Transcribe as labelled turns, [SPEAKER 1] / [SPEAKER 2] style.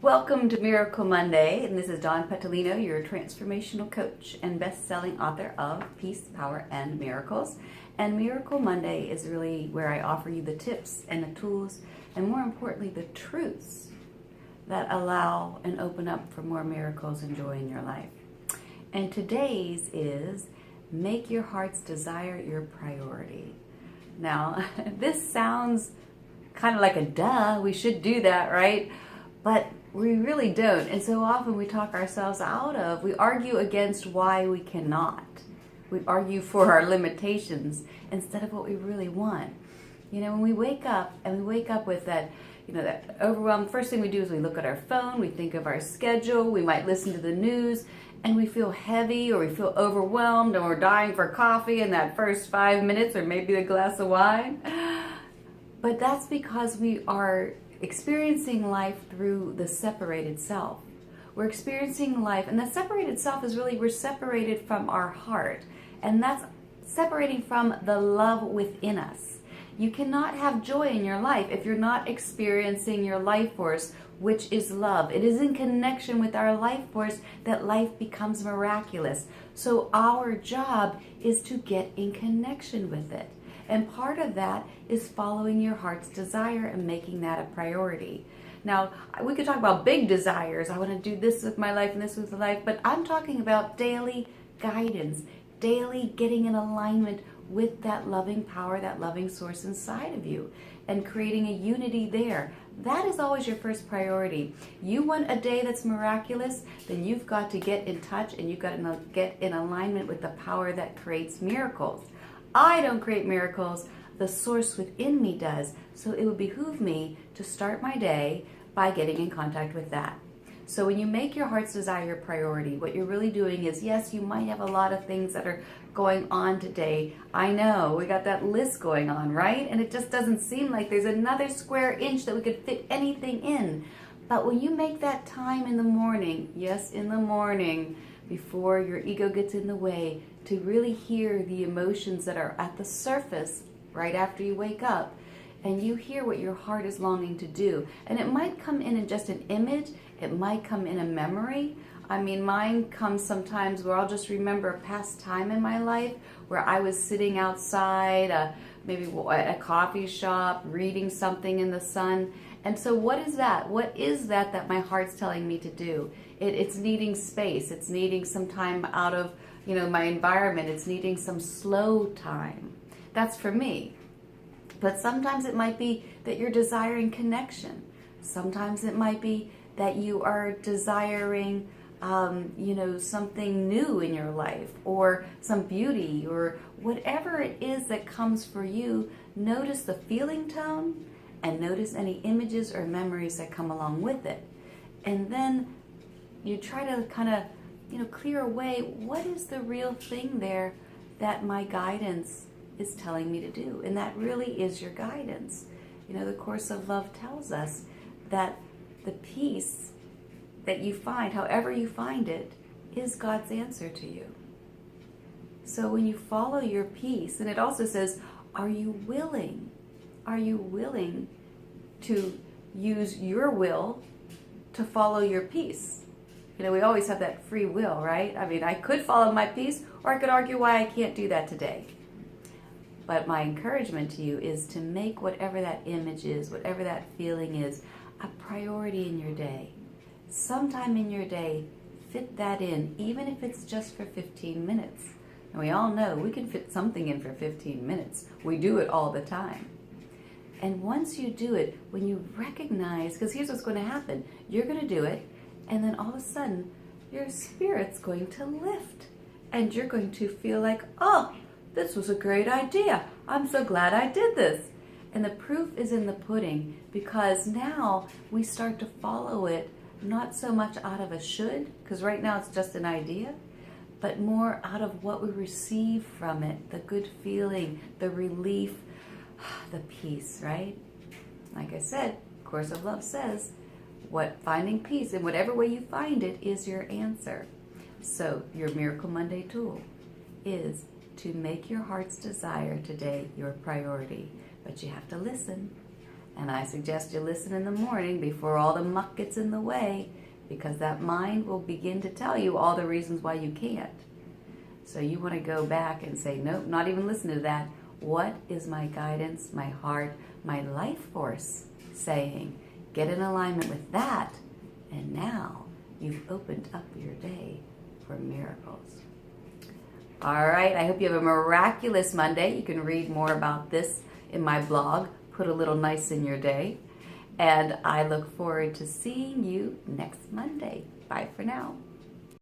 [SPEAKER 1] Welcome to Miracle Monday, and this is Dawn Petalino, your transformational coach and best-selling author of Peace, Power, and Miracles. And Miracle Monday is really where I offer you the tips and the tools, and more importantly, the truths that allow and open up for more miracles and joy in your life. And today's is make your heart's desire your priority. Now, this sounds kind of like a duh, we should do that, right? But we really don't. And so often we talk ourselves out of, we argue against why we cannot. We argue for our limitations instead of what we really want. You know, when we wake up and we wake up with that, that overwhelm, first thing we do is we look at our phone, we think of our schedule, we might listen to the news, and we feel heavy or we feel overwhelmed and we're dying for coffee in that first 5 minutes or maybe a glass of wine. But that's because we are experiencing life through the separated self. We're experiencing life, and the separated self is really, we're separated from our heart, and that's separating from the love within us. You cannot have joy in your life if you're not experiencing your life force, which is love. It is in connection with our life force that life becomes miraculous. So our job is to get in connection with it. And part of that is following your heart's desire and making that a priority. Now, we could talk about big desires. I want to do this with my life and this with my life, but I'm talking about daily guidance, daily getting in alignment with that loving power, that loving source inside of you, and creating a unity there. That is always your first priority. You want a day that's miraculous, then you've got to get in touch and you've got to get in alignment with the power that creates miracles. I don't create miracles, the source within me does. So it would behoove me to start my day by getting in contact with that. So when you make your heart's desire your priority, what you're really doing is, yes, you might have a lot of things that are going on today. I know, we got that list going on, right? And it just doesn't seem like there's another square inch that we could fit anything in. But when you make that time in the morning, yes, in the morning, before your ego gets in the way, to really hear the emotions that are at the surface right after you wake up, and you hear what your heart is longing to do. And it might come in just an image, it might come in a memory. I mean, mine comes sometimes where I'll just remember a past time in my life where I was sitting outside, maybe at a coffee shop, reading something in the sun. And so what is that? What is that my heart's telling me to do? It's needing space. It's needing some time out of, my environment. It's needing some slow time. That's for me. But sometimes it might be that you're desiring connection. Sometimes it might be that you are desiring, something new in your life, or some beauty, or whatever it is that comes for you. Notice the feeling tone and notice any images or memories that come along with it. And then you try to kind of, clear away what is the real thing there that my guidance is telling me to do. And that really is your guidance. The Course of Love tells us that the peace that you find, however you find it, is God's answer to you. So when you follow your peace, and it also says, are you willing? Are you willing to use your will to follow your peace? We always have that free will, right? I mean, I could follow my peace, or I could argue why I can't do that today. But my encouragement to you is to make whatever that image is, whatever that feeling is, a priority in your day. Sometime in your day, fit that in, even if it's just for 15 minutes. And we all know we can fit something in for 15 minutes. We do it all the time. And once you do it, when you recognize, because here's what's going to happen. You're going to do it, and then all of a sudden, your spirit's going to lift. And you're going to feel like, oh, this was a great idea. I'm so glad I did this. And the proof is in the pudding, because now we start to follow it, not so much out of a should, because right now it's just an idea, but more out of what we receive from it, the good feeling, the relief, the peace, right? Like I said, Course of Love says, finding peace in whatever way you find it is your answer. So your Miracle Monday tool is to make your heart's desire today your priority. But you have to listen And I suggest you listen in the morning before all the muck gets in the way, because that mind will begin to tell you all the reasons why you can't. So you want to go back and say, nope, not even listen to that. What is my guidance, my heart, my life force saying? Get in alignment with that, and now you've opened up your day for miracles. All right, I hope you have a miraculous Monday. You can read more about this in my blog, Put a Little Nice in Your Day. And I look forward to seeing you next Monday. Bye for now.